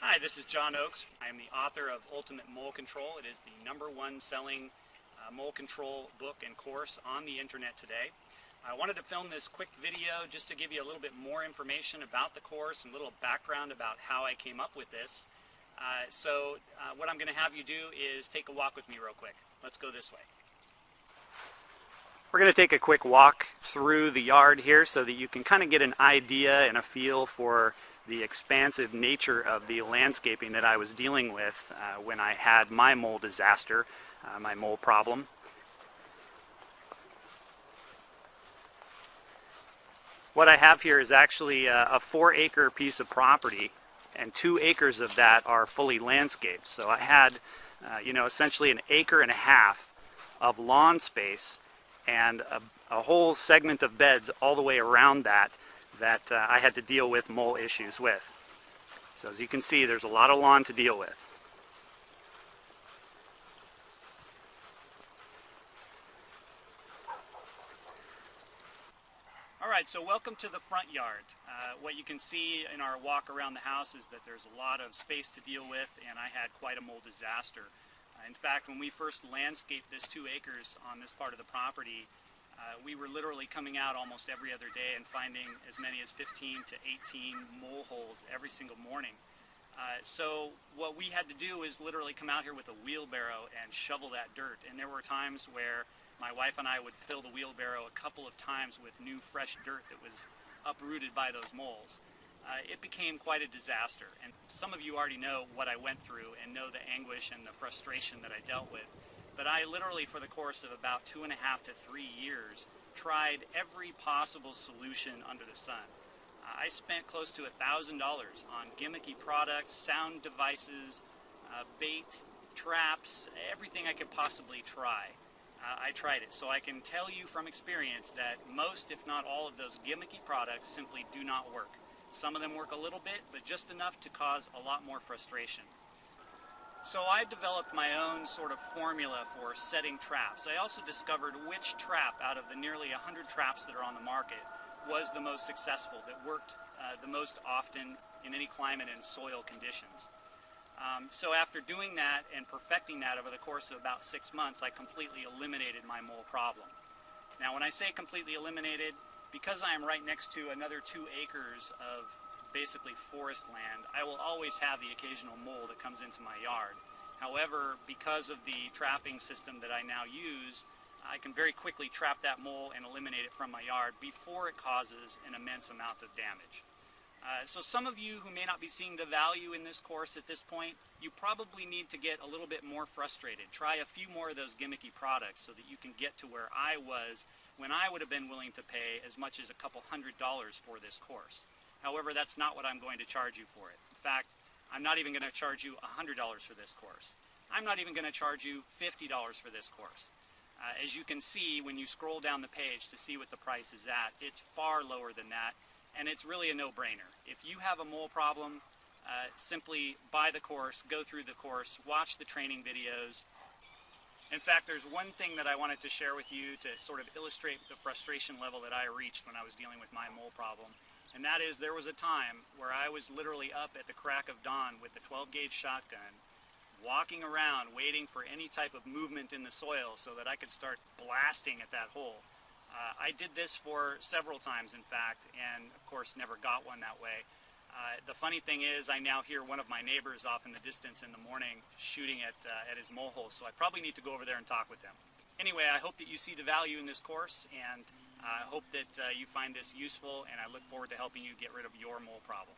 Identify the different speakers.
Speaker 1: Hi, this is John Oakes. I am the author of Ultimate Mole Control. It is the #1 selling mole control book and course on the internet today. I wanted to film this quick video just to give you a little bit more information about the course and a little background about how I came up with this. What I'm going to have you do is take a walk with me real quick. Let's go this way. We're going to take a quick walk through the yard here so that you can kind of get an idea and a feel for the expansive nature of the landscaping that I was dealing with when I had my mole disaster, my mole problem. What I have here is actually a 4-acre piece of property, and 2 acres of that are fully landscaped. So I had, essentially an 1.5 acres of lawn space and a whole segment of beds all the way around that I had to deal with mole issues with. So as you can see, there's a lot of lawn to deal with. Alright, so welcome to the front yard. What you can see in our walk around the house is that there's a lot of space to deal with, and I had quite a mole disaster. In fact, when we first landscaped this 2 acres on this part of the property, we were literally coming out almost every other day and finding as many as 15 to 18 mole holes every single morning. So what we had to do is literally come out here with a wheelbarrow and shovel that dirt. And there were times where my wife and I would fill the wheelbarrow a couple of times with new fresh dirt that was uprooted by those moles. It became quite a disaster. And some of you already know what I went through and know the anguish and the frustration that I dealt with. But I literally, for the course of about 2.5 to 3 years, tried every possible solution under the sun. I spent close to $1,000 on gimmicky products, sound devices, bait, traps, everything I could possibly try. I tried it, so I can tell you from experience that most, if not all, of those gimmicky products simply do not work. Some of them work a little bit, but just enough to cause a lot more frustration. So I developed my own sort of formula for setting traps. I also discovered which trap out of the nearly 100 traps that are on the market was the most successful, that worked the most often in any climate and soil conditions. So after doing that and perfecting that over the course of about 6 months, I completely eliminated my mole problem. Now when I say completely eliminated, because I am right next to another 2 acres of basically forest land, I will always have the occasional mole that comes into my yard. However, because of the trapping system that I now use, I can very quickly trap that mole and eliminate it from my yard before it causes an immense amount of damage. So some of you who may not be seeing the value in this course at this point, you probably need to get a little bit more frustrated. Try a few more of those gimmicky products so that you can get to where I was when I would have been willing to pay as much as a couple $100 for this course. However, that's not what I'm going to charge you for it. In fact, I'm not even going to charge you $100 for this course. I'm not even going to charge you $50 for this course. As you can see, when you scroll down the page to see what the price is at, it's far lower than that, and it's really a no-brainer. If you have a mole problem, simply buy the course, go through the course, watch the training videos. In fact, there's one thing that I wanted to share with you to sort of illustrate the frustration level that I reached when I was dealing with my mole problem. And that is, there was a time where I was literally up at the crack of dawn with the 12-gauge shotgun, walking around waiting for any type of movement in the soil so that I could start blasting at that hole. I did this for several times, in fact, and of course never got one that way. The funny thing is, I now hear one of my neighbors off in the distance in the morning shooting at his mole hole, so I probably need to go over there and talk with him. Anyway, I hope that you see the value in this course, and I hope that you find this useful, and I look forward to helping you get rid of your mole problem.